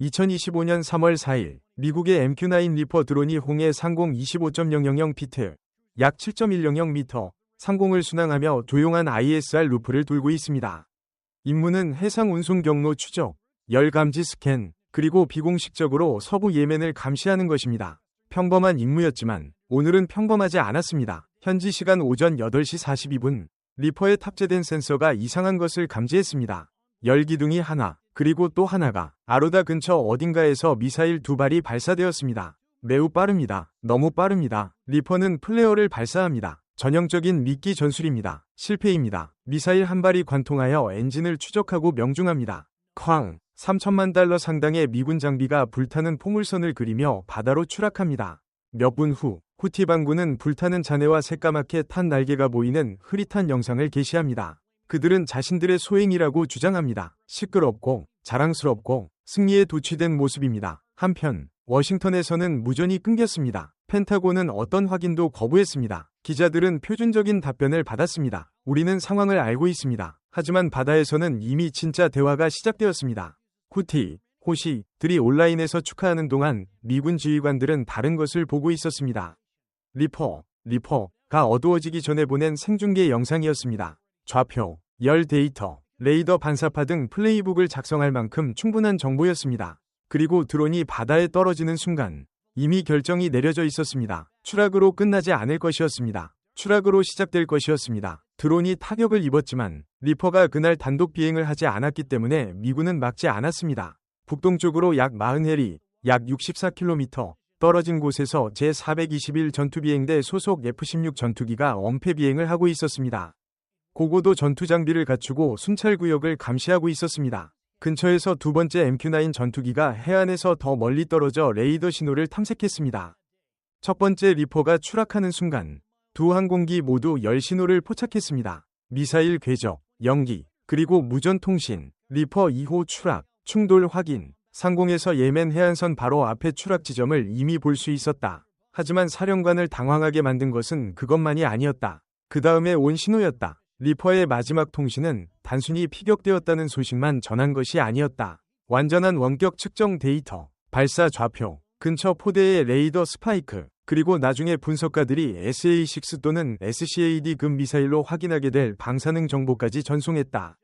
2025년 3월 4일 미국의 MQ-9 리퍼 드론이 홍해 상공 25.000피트 약 7.100m 상공을 순항하며 조용한 ISR 루프를 돌고 있습니다. 임무는 해상 운송 경로 추적, 열 감지 스캔, 그리고 비공식적으로 서부 예멘을 감시하는 것입니다. 평범한 임무였지만 오늘은 평범하지 않았습니다. 현지 시간 오전 8시 42분 리퍼에 탑재된 센서가 이상한 것을 감지했습니다. 열 기둥이 하나, 그리고 또 하나가 아로다 근처 어딘가에서 미사일 2발이 발사되었습니다. 매우 빠릅니다. 너무 빠릅니다. 리퍼는 플레어를 발사합니다. 전형적인 미끼 전술입니다. 실패입니다. 미사일 한 발이 관통하여 엔진을 추적하고 명중합니다. 쾅! 3천만 달러 상당의 미군 장비가 불타는 포물선을 그리며 바다로 추락합니다. 몇 분 후 후티 반군은 불타는 잔해와 새까맣게 탄 날개가 보이는 흐릿한 영상을 게시합니다. 그들은 자신들의 소행이라고 주장합니다. 시끄럽고 자랑스럽고 승리에 도취된 모습입니다. 한편 워싱턴에서는 무전이 끊겼습니다. 펜타곤은 어떤 확인도 거부했습니다. 기자들은 표준적인 답변을 받았습니다. 우리는 상황을 알고 있습니다. 하지만 바다에서는 이미 진짜 대화가 시작되었습니다. 후티, 호시들이 온라인에서 축하하는 동안 미군 지휘관들은 다른 것을 보고 있었습니다. 리퍼가 어두워지기 전에 보낸 생중계 영상이었습니다. 좌표, 열 데이터, 레이더 반사파 등 플레이북을 작성할 만큼 충분한 정보였습니다. 그리고 드론이 바다에 떨어지는 순간 이미 결정이 내려져 있었습니다. 추락으로 끝나지 않을 것이었습니다. 추락으로 시작될 것이었습니다. 드론이 타격을 입었지만 리퍼가 그날 단독 비행을 하지 않았기 때문에 미군은 막지 않았습니다. 북동쪽으로 약 40해리, 약 64km 떨어진 곳에서 제421 전투비행대 소속 F-16 전투기가 엄폐 비행을 하고 있었습니다. 고고도 전투 장비를 갖추고 순찰 구역을 감시하고 있었습니다. 근처에서 두 번째 MQ-9 전투기가 해안에서 더 멀리 떨어져 레이더 신호를 탐색했습니다. 첫 번째 리퍼가 추락하는 순간 두 항공기 모두 열 신호를 포착했습니다. 미사일 궤적, 연기, 그리고 무전 통신, 리퍼 2호 추락, 충돌 확인, 상공에서 예멘 해안선 바로 앞에 추락 지점을 이미 볼 수 있었다. 하지만 사령관을 당황하게 만든 것은 그것만이 아니었다. 그 다음에 온 신호였다. 리퍼의 마지막 통신은 단순히 피격되었다는 소식만 전한 것이 아니었다. 완전한 원격 측정 데이터, 발사 좌표, 근처 포대의 레이더 스파이크, 그리고 나중에 분석가들이 SA-6 또는 SCAD-급 미사일로 확인하게 될 방사능 정보까지 전송했다.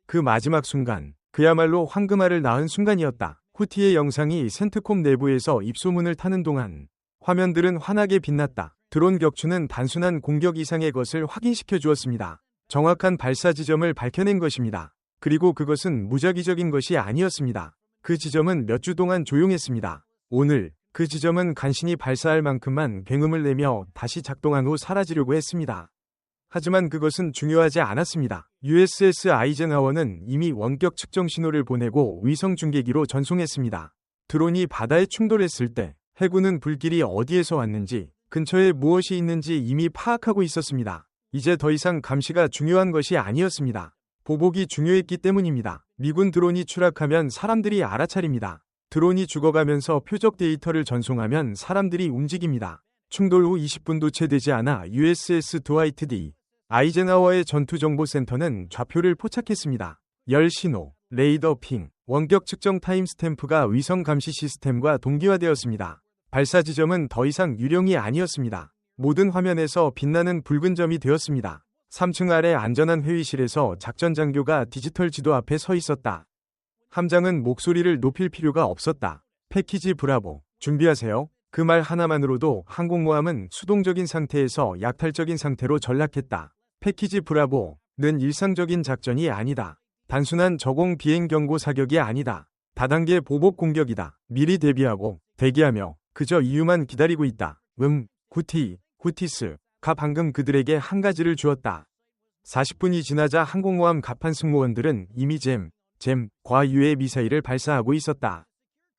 그 마지막 순간, 그야말로 황금알을 낳은 순간이었다. 후티의 영상이 센트콤 내부에서 입소문을 타는 동안 화면들은 환하게 빛났다. 드론 격추는 단순한 공격 이상의 것을 확인시켜 주었습니다. 정확한 발사 지점을 밝혀낸 것입니다. 그리고 그것은 무작위적인 것이 아니었습니다. 그 지점은 몇 주 동안 조용했습니다. 오늘 그 지점은 간신히 발사할 만큼만 굉음을 내며 다시 작동한 후 사라지려고 했습니다. 하지만 그것은 중요하지 않았습니다. USS 아이젠하워는 이미 원격 측정 신호를 보내고 위성 중계기로 전송했습니다. 드론이 바다에 충돌했을 때 해군은 불길이 어디에서 왔는지, 근처에 무엇이 있는지 이미 파악하고 있었습니다. 이제 더 이상 감시가 중요한 것이 아니었습니다. 보복이 중요했기 때문입니다. 미군 드론이 추락하면 사람들이 알아차립니다. 드론이 죽어가면서 표적 데이터를 전송하면 사람들이 움직입니다. 충돌 후 20분도 채 되지 않아 USS 드와이트 D. 아이젠하워의 전투정보센터는 좌표를 포착했습니다. 열 신호, 레이더 핑, 원격 측정 타임스탬프가 위성 감시 시스템과 동기화되었습니다. 발사 지점은 더 이상 유령이 아니었습니다. 모든 화면에서 빛나는 붉은 점이 되었습니다. 3층 아래 안전한 회의실에서 작전 장교가 디지털 지도 앞에 서 있었다. 함장은 목소리를 높일 필요가 없었다. 패키지 브라보, 준비하세요. 그 말 하나만으로도 항공모함은 수동적인 상태에서 약탈적인 상태로 전락했다. 패키지 브라보는 일상적인 작전이 아니다. 단순한 저공 비행 경고 사격이 아니다. 다단계 보복 공격이다. 미리 대비하고 대기하며 그저 이유만 기다리고 있다. 후티스가 방금 그들에게 한 가지를 주었다. 40분이 지나자 항공모함 갑판 승무원들은 이미 잼과 유해 미사일을 발사하고 있었다.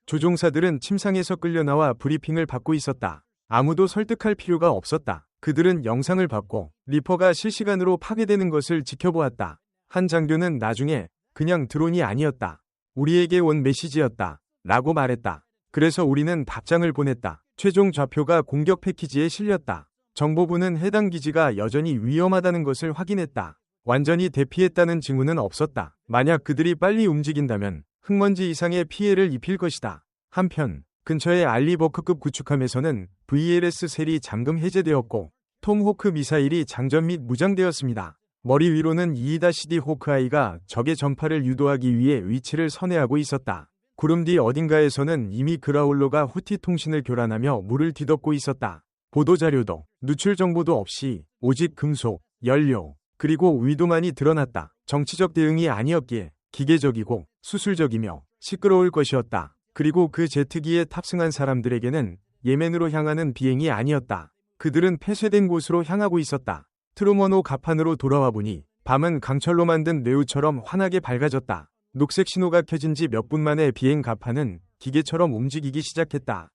조종사들은 침상에서 끌려나와 브리핑을 받고 있었다. 아무도 설득할 필요가 없었다. 그들은 영상을 봤고 리퍼가 실시간으로 파괴되는 것을 지켜보았다. 한 장교는 나중에 그냥 드론이 아니었다. 우리에게 온 메시지였다. 라고 말했다. 그래서 우리는 답장을 보냈다. 최종 좌표가 공격 패키지에 실렸다. 정보부는 해당 기지가 여전히 위험하다는 것을 확인했다. 완전히 대피했다는 징후는 없었다. 만약 그들이 빨리 움직인다면 흙먼지 이상의 피해를 입힐 것이다. 한편 근처의 알리버크급 구축함에서는 VLS-셀이 잠금 해제되었고 톰호크 미사일이 장전 및 무장되었습니다. 머리 위로는 E-D 호크아이가 적의 전파를 유도하기 위해 위치를 선회하고 있었다. 구름 뒤 어딘가에서는 이미 그라울러가 후티 통신을 교란하며 물을 뒤덮고 있었다. 보도자료도 누출 정보도 없이 오직 금속, 연료, 그리고 위도만이 드러났다. 정치적 대응이 아니었기에 기계적이고 수술적이며 시끄러울 것이었다. 그리고 그 제트기에 탑승한 사람들에게는 예멘으로 향하는 비행이 아니었다. 그들은 폐쇄된 곳으로 향하고 있었다. 트루먼호 갑판으로 돌아와 보니 밤은 강철로 만든 뇌우처럼 환하게 밝아졌다. 녹색 신호가 켜진 지 몇 분 만에 비행 갑판은 기계처럼 움직이기 시작했다.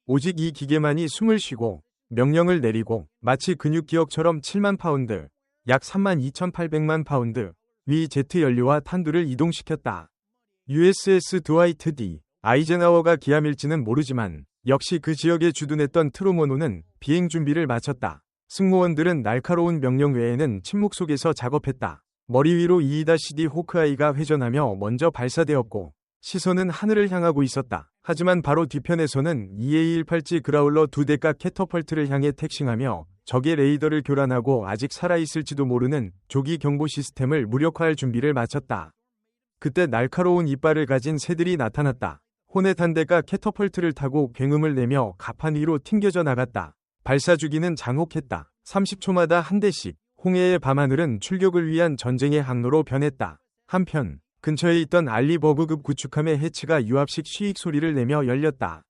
오직 이 기계만이 숨을 쉬고 명령을 내리고 마치 근육기억처럼 7만 파운드, 약 32,800만 파운드 위 제트 연료와 탄두를 이동시켰다. USS 드와이트 D. 아이젠하워가 기함일지는 모르지만 역시 그 지역에 주둔했던 트루먼호는 비행 준비를 마쳤다. 승무원들은 날카로운 명령 외에는 침묵 속에서 작업했다. 머리 위로 E-D 호크아이가 회전하며 먼저 발사되었고 시선은 하늘을 향하고 있었다. 하지만 바로 뒤편에서는 EA-18G 그라울러 2대가 캐터펄트를 향해 택싱하며 적의 레이더를 교란하고 아직 살아있을지도 모르는 조기 경보 시스템을 무력화할 준비를 마쳤다. 그때 날카로운 이빨을 가진 새들이 나타났다. 호넷 한 대가 캐터펄트를 타고 굉음을 내며 갑판 위로 튕겨져 나갔다. 발사 주기는 장혹했다. 30초마다 한 대씩. 홍해의 밤하늘은 출격을 위한 전쟁의 항로로 변했다. 한편 근처에 있던 알리버그급 구축함의 해치가 유압식 쉬익 소리를 내며 열렸다.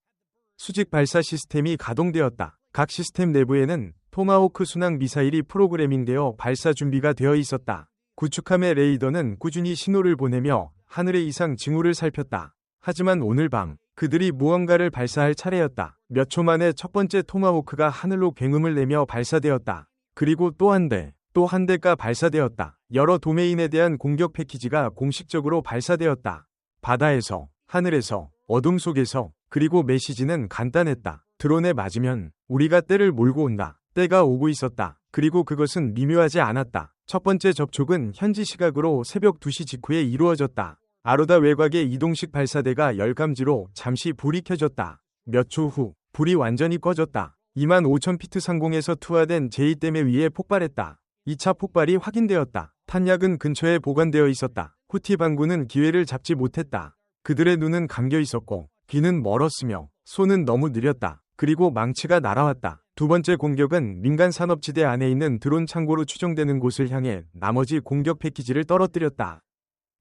수직 발사 시스템이 가동되었다. 각 시스템 내부에는 토마호크 순항 미사일이 프로그래밍되어 발사 준비가 되어 있었다. 구축함의 레이더는 꾸준히 신호를 보내며 하늘의 이상 징후를 살폈다. 하지만 오늘 밤 그들이 무언가를 발사할 차례였다. 몇 초 만에 첫 번째 토마호크가 하늘로 굉음을 내며 발사되었다. 그리고 또 한 대, 또 한 대가 발사되었다. 여러 도메인에 대한 공격 패키지가 공식적으로 발사되었다. 바다에서, 하늘에서, 어둠 속에서, 그리고 메시지는 간단했다. 드론에 맞으면 우리가 때를 몰고 온다. 때가 오고 있었다. 그리고 그것은 미묘하지 않았다. 첫 번째 접촉은 현지 시각으로 새벽 2시 직후에 이루어졌다. 아로다 외곽의 이동식 발사대가 열감지로 잠시 불이 켜졌다. 몇 초 후 불이 완전히 꺼졌다. 25,000피트 상공에서 투하된 제2댐의 위에 폭발했다. 2차 폭발이 확인되었다. 탄약은 근처에 보관되어 있었다. 후티 반군은 기회를 잡지 못했다. 그들의 눈은 감겨 있었고 귀는 멀었으며 손은 너무 느렸다. 그리고 망치가 날아왔다. 두 번째 공격은 민간 산업지대 안에 있는 드론 창고로 추정되는 곳을 향해 나머지 공격 패키지를 떨어뜨렸다.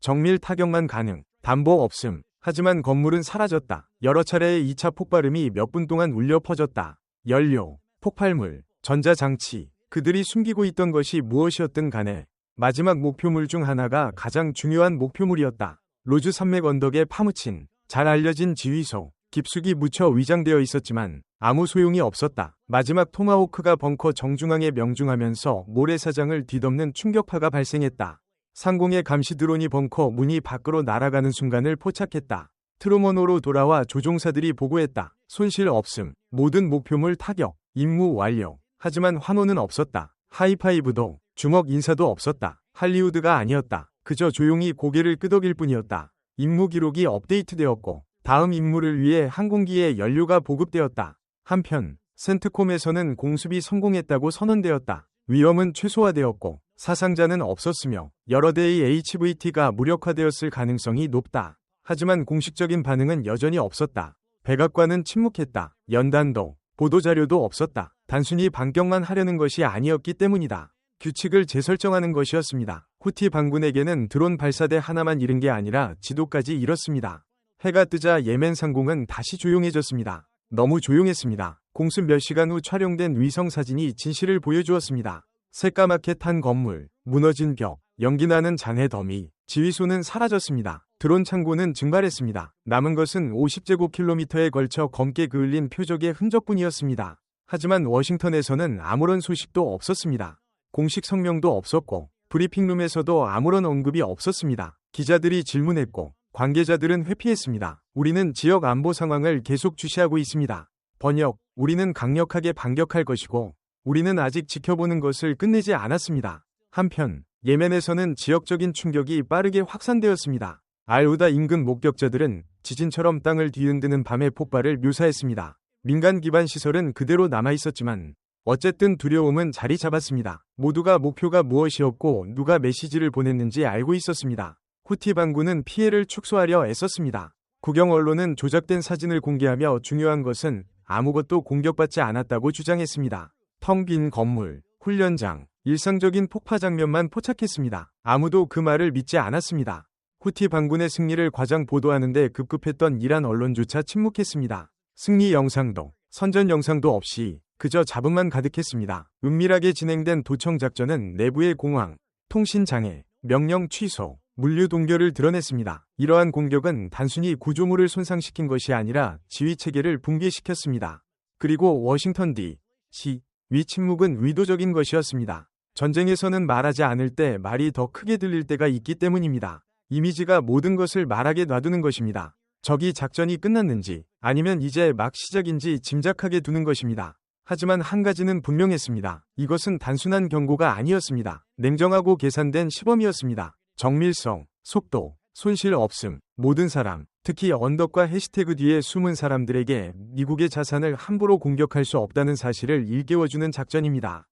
정밀 타격만 가능. 담보 없음. 하지만 건물은 사라졌다. 여러 차례의 2차 폭발음이 몇 분 동안 울려 퍼졌다. 연료, 폭발물, 전자장치. 그들이 숨기고 있던 것이 무엇이었든 간에 마지막 목표물 중 하나가 가장 중요한 목표물이었다. 로즈 산맥 언덕에 파묻힌 잘 알려진 지휘소. 깊숙이 묻혀 위장되어 있었지만 아무 소용이 없었다. 마지막 토마호크가 벙커 정중앙에 명중하면서 모래사장을 뒤덮는 충격파가 발생했다. 상공의 감시 드론이 벙커 문이 밖으로 날아가는 순간을 포착했다. 트루먼호로 돌아와 조종사들이 보고했다. 손실 없음. 모든 목표물 타격. 임무 완료. 하지만 환호는 없었다. 하이파이브도 주먹 인사도 없었다. 할리우드가 아니었다. 그저 조용히 고개를 끄덕일 뿐이었다. 임무 기록이 업데이트되었고 다음 임무를 위해 항공기에 연료가 보급되었다. 한편 센트콤에서는 공습이 성공했다고 선언되었다. 위험은 최소화되었고 사상자는 없었으며 여러 대의 HVT가 무력화되었을 가능성이 높다. 하지만 공식적인 반응은 여전히 없었다. 백악관은 침묵했다. 연단도, 보도자료도 없었다. 단순히 반격만 하려는 것이 아니었기 때문이다. 규칙을 재설정하는 것이었습니다. 후티 반군에게는 드론 발사대 하나만 잃은 게 아니라 지도까지 잃었습니다. 해가 뜨자 예멘 상공은 다시 조용해졌습니다. 너무 조용했습니다. 공습 몇 시간 후 촬영된 위성 사진이 진실을 보여주었습니다. 새까맣게 탄 건물, 무너진 벽, 연기나는 잔해 더미, 지휘소는 사라졌습니다. 드론 창고는 증발했습니다. 남은 것은 50제곱킬로미터에 걸쳐 검게 그을린 표적의 흔적뿐이었습니다. 하지만 워싱턴에서는 아무런 소식도 없었습니다. 공식 성명도 없었고 브리핑룸에서도 아무런 언급이 없었습니다. 기자들이 질문했고 관계자들은 회피했습니다. 우리는 지역 안보 상황을 계속 주시하고 있습니다. 번역, 우리는 강력하게 반격할 것이고 우리는 아직 지켜보는 것을 끝내지 않았습니다. 한편 예멘에서는 지역적인 충격이 빠르게 확산되었습니다. 알우다 인근 목격자들은 지진처럼 땅을 뒤흔드는 밤의 폭발을 묘사했습니다. 민간 기반 시설은 그대로 남아있었지만 어쨌든 두려움은 자리 잡았습니다. 모두가 목표가 무엇이었고 누가 메시지를 보냈는지 알고 있었습니다. 후티 반군은 피해를 축소하려 애썼습니다. 국영 언론은 조작된 사진을 공개하며 중요한 것은 아무것도 공격받지 않았다고 주장했습니다. 텅 빈 건물, 훈련장, 일상적인 폭파 장면만 포착했습니다. 아무도 그 말을 믿지 않았습니다. 후티 반군의 승리를 과장 보도하는데 급급했던 이란 언론조차 침묵했습니다. 승리 영상도, 선전 영상도 없이 그저 잡음만 가득했습니다. 은밀하게 진행된 도청 작전은 내부의 공황, 통신 장애, 명령 취소, 물류 동결을 드러냈습니다. 이러한 공격은 단순히 구조물을 손상시킨 것이 아니라 지휘 체계를 붕괴시켰습니다. 그리고 워싱턴 D.C. 위 침묵은 의도적인 것이었습니다. 전쟁에서는 말하지 않을 때 말이 더 크게 들릴 때가 있기 때문입니다. 이미지가 모든 것을 말하게 놔두는 것입니다. 적이 작전이 끝났는지 아니면 이제 막 시작인지 짐작하게 두는 것입니다. 하지만 한 가지는 분명했습니다. 이것은 단순한 경고가 아니었습니다. 냉정하고 계산된 시범이었습니다. 정밀성, 속도, 손실 없음, 모든 사람, 특히 언덕과 해시태그 뒤에 숨은 사람들에게 미국의 자산을 함부로 공격할 수 없다는 사실을 일깨워주는 작전입니다.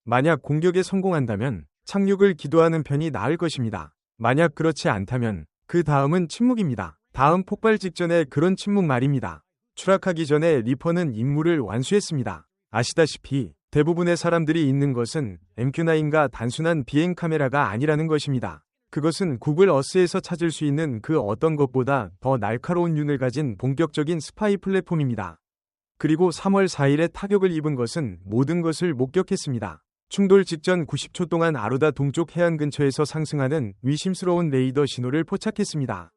만약 공격에 성공한다면 착륙을 기도하는 편이 나을 것입니다. 만약 그렇지 않다면 그 다음은 침묵입니다. 다음 폭발 직전에 그런 침묵 말입니다. 추락하기 전에 리퍼는 임무를 완수했습니다. 아시다시피 대부분의 사람들이 있는 것은 MQ-9가 단순한 비행 카메라가 아니라는 것입니다. 그것은 구글 어스에서 찾을 수 있는 그 어떤 것보다 더 날카로운 눈을 가진 본격적인 스파이 플랫폼입니다. 그리고 3월 4일에 타격을 입은 것은 모든 것을 목격했습니다. 충돌 직전 90초 동안 아루다 동쪽 해안 근처에서 상승하는 의심스러운 레이더 신호를 포착했습니다.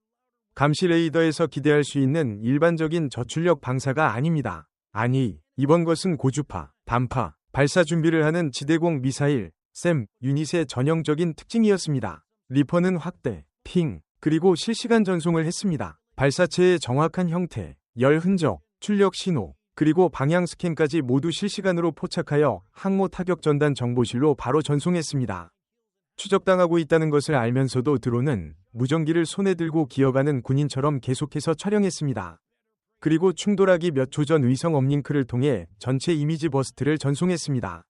감시 레이더에서 기대할 수 있는 일반적인 저출력 방사가 아닙니다. 아니, 이번 것은 고주파, 단파, 발사 준비를 하는 지대공 미사일, 샘, 유닛의 전형적인 특징이었습니다. 리퍼는 확대, 핑, 그리고 실시간 전송을 했습니다. 발사체의 정확한 형태, 열 흔적, 출력 신호, 그리고 방향 스캔까지 모두 실시간으로 포착하여 항모 타격 전단 정보실로 바로 전송했습니다. 추적당하고 있다는 것을 알면서도 드론은 무전기를 손에 들고 기어가는 군인처럼 계속해서 촬영했습니다. 그리고 충돌하기 몇 초 전 위성 업링크를 통해 전체 이미지 버스트를 전송했습니다.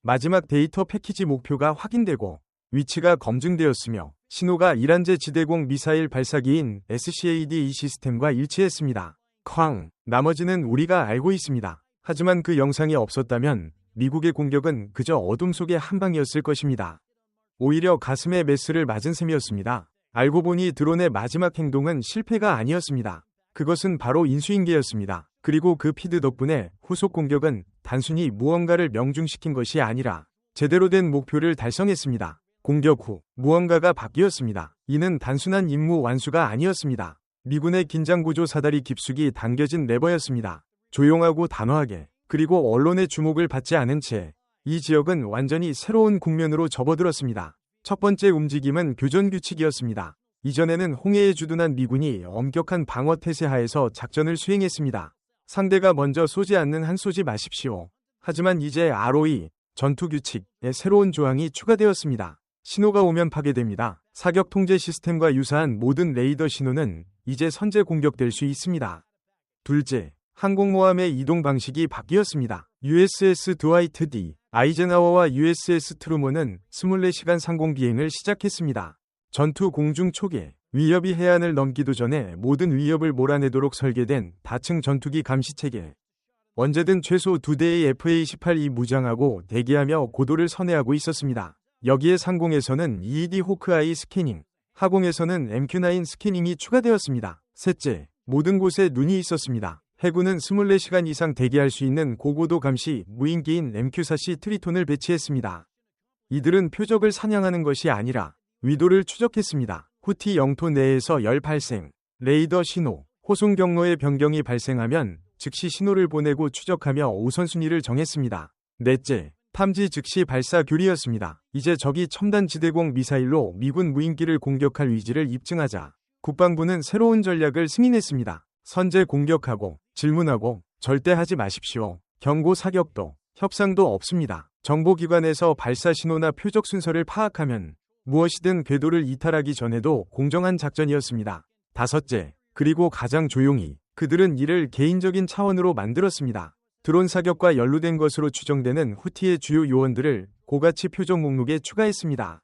마지막 데이터 패키지 목표가 확인되고 위치가 검증되었으며 신호가 이란제 지대공 미사일 발사기인 SCAD-2 시스템과 일치했습니다. 쾅! 나머지는 우리가 알고 있습니다. 하지만 그 영상이 없었다면 미국의 공격은 그저 어둠 속의 한 방이었을 것입니다. 오히려 가슴에 메스를 맞은 셈이었습니다. 알고 보니 드론의 마지막 행동은 실패가 아니었습니다. 그것은 바로 인수인계였습니다. 그리고 그 피드 덕분에 후속 공격은 단순히 무언가를 명중시킨 것이 아니라 제대로 된 목표를 달성했습니다. 공격 후 무언가가 바뀌었습니다. 이는 단순한 임무 완수가 아니었습니다. 미군의 긴장구조 사다리 깊숙이 당겨진 레버였습니다. 조용하고 단호하게, 그리고 언론의 주목을 받지 않은 채 이 지역은 완전히 새로운 국면으로 접어들었습니다. 첫 번째 움직임은 교전 규칙이었습니다. 이전에는 홍해에 주둔한 미군이 엄격한 방어 태세 하에서 작전을 수행했습니다. 상대가 먼저 쏘지 않는 한 쏘지 마십시오. 하지만 이제 ROE, 전투 규칙의 새로운 조항이 추가되었습니다. 신호가 오면 파괴됩니다. 사격 통제 시스템과 유사한 모든 레이더 신호는 이제 선제 공격될 수 있습니다. 둘째, 항공모함의 이동 방식이 바뀌었습니다. USS 드와이트 D. 아이젠하워와 USS 트루먼은 24시간 상공 비행을 시작했습니다. 전투 공중 초계, 위협이 해안을 넘기도 전에 모든 위협을 몰아내도록 설계된 다층 전투기 감시체계. 언제든 최소 2대의 FA-18이 무장하고 대기하며 고도를 선회하고 있었습니다. 여기에 상공에서는 EED 호크아이 스캐닝, 하공에서는 MQ-9 스캐닝이 추가되었습니다. 셋째, 모든 곳에 눈이 있었습니다. 해군은 24시간 이상 대기할 수 있는 고고도 감시 무인기인 MQ-4C 트리톤을 배치했습니다. 이들은 표적을 사냥하는 것이 아니라 위도를 추적했습니다. 후티 영토 내에서 열 발생, 레이더 신호, 호송 경로의 변경이 발생하면 즉시 신호를 보내고 추적하며 우선순위를 정했습니다. 넷째, 탐지 즉시 발사 교리였습니다. 이제 적이 첨단 지대공 미사일로 미군 무인기를 공격할 의지를 입증하자 국방부는 새로운 전략을 승인했습니다. 선제 공격하고 질문하고 절대 하지 마십시오. 경고 사격도 협상도 없습니다. 정보기관에서 발사 신호나 표적 순서를 파악하면 무엇이든 궤도를 이탈하기 전에도 공정한 작전이었습니다. 다섯째, 그리고 가장 조용히 그들은 이를 개인적인 차원으로 만들었습니다. 드론 사격과 연루된 것으로 추정되는 후티의 주요 요원들을 고가치 표적 목록에 추가했습니다.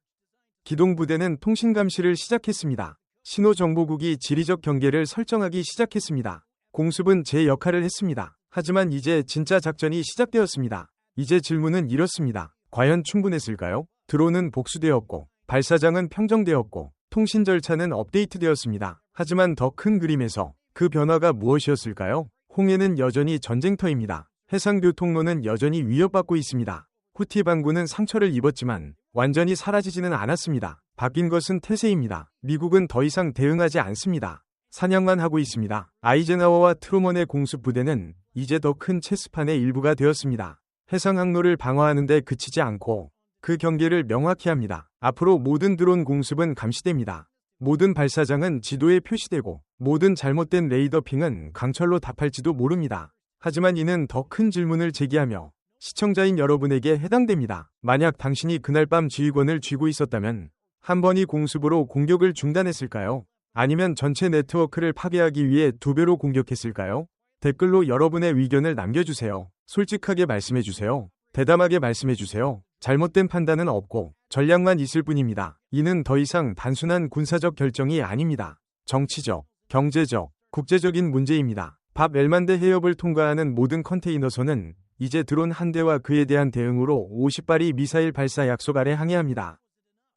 기동부대는 통신 감시를 시작했습니다. 신호정보국이 지리적 경계를 설정하기 시작했습니다. 공습은 제 역할을 했습니다. 하지만 이제 진짜 작전이 시작되었습니다. 이제 질문은 이렇습니다. 과연 충분했을까요? 드론은 복수되었고, 발사장은 평정되었고, 통신 절차는 업데이트되었습니다. 하지만 더 큰 그림에서 그 변화가 무엇이었을까요? 홍해는 여전히 전쟁터입니다. 해상교통로는 여전히 위협받고 있습니다. 후티 반군은 상처를 입었지만 완전히 사라지지는 않았습니다. 바뀐 것은 태세입니다. 미국은 더 이상 대응하지 않습니다. 사냥만 하고 있습니다. 아이젠하워와 트루먼의 공습 부대는 이제 더 큰 체스판의 일부가 되었습니다. 해상 항로를 방어하는 데 그치지 않고 그 경계를 명확히 합니다. 앞으로 모든 드론 공습은 감시됩니다. 모든 발사장은 지도에 표시되고 모든 잘못된 레이더 핑은 강철로 답할지도 모릅니다. 하지만 이는 더 큰 질문을 제기하며 시청자인 여러분에게 해당됩니다. 만약 당신이 그날 밤 지휘권을 쥐고 있었다면 한 번의 공습으로 공격을 중단했을까요? 아니면 전체 네트워크를 파괴하기 위해 2배로 공격했을까요? 댓글로 여러분의 의견을 남겨주세요. 솔직하게 말씀해주세요. 대담하게 말씀해주세요. 잘못된 판단은 없고 전략만 있을 뿐입니다. 이는 더 이상 단순한 군사적 결정이 아닙니다. 정치적, 경제적, 국제적인 문제입니다. 밥 엘만데 해협을 통과하는 모든 컨테이너선은 이제 드론 한 대와 그에 대한 대응으로 50발이 미사일 발사 약속 아래 항해합니다.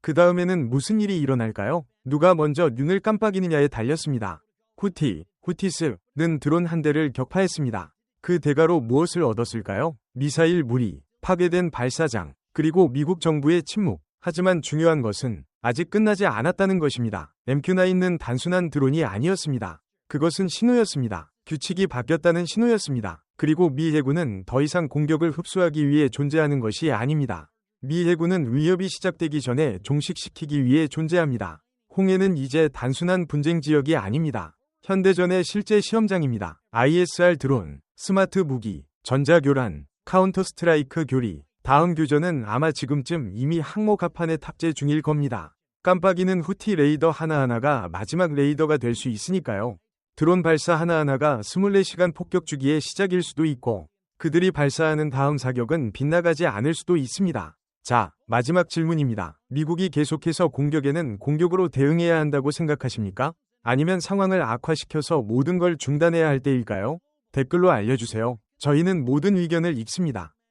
그 다음에는 무슨 일이 일어날까요? 누가 먼저 눈을 깜빡이느냐에 달렸습니다. 후티스는 드론 한 대를 격파했습니다. 그 대가로 무엇을 얻었을까요? 미사일 무리, 파괴된 발사장, 그리고 미국 정부의 침묵. 하지만 중요한 것은 아직 끝나지 않았다는 것입니다. MQ-9는 단순한 드론이 아니었습니다. 그것은 신호였습니다. 규칙이 바뀌었다는 신호였습니다. 그리고 미 해군은 더 이상 공격을 흡수하기 위해 존재하는 것이 아닙니다. 미 해군은 위협이 시작되기 전에 종식시키기 위해 존재합니다. 홍해는 이제 단순한 분쟁 지역이 아닙니다. 현대전의 실제 시험장입니다. ISR 드론, 스마트 무기, 전자교란, 카운터 스트라이크 교리. 다음 교전은 아마 지금쯤 이미 항모 갑판에 탑재 중일 겁니다. 깜빡이는 후티 레이더 하나하나가 마지막 레이더가 될 수 있으니까요. 드론 발사 하나하나가 24시간 폭격 주기의 시작일 수도 있고 그들이 발사하는 다음 사격은 빗나가지 않을 수도 있습니다. 자, 마지막 질문입니다. 미국이 계속해서 공격에는 공격으로 대응해야 한다고 생각하십니까? 아니면 상황을 악화시켜서 모든 걸 중단해야 할 때일까요? 댓글로 알려주세요. 저희는 모든 의견을 읽습니다.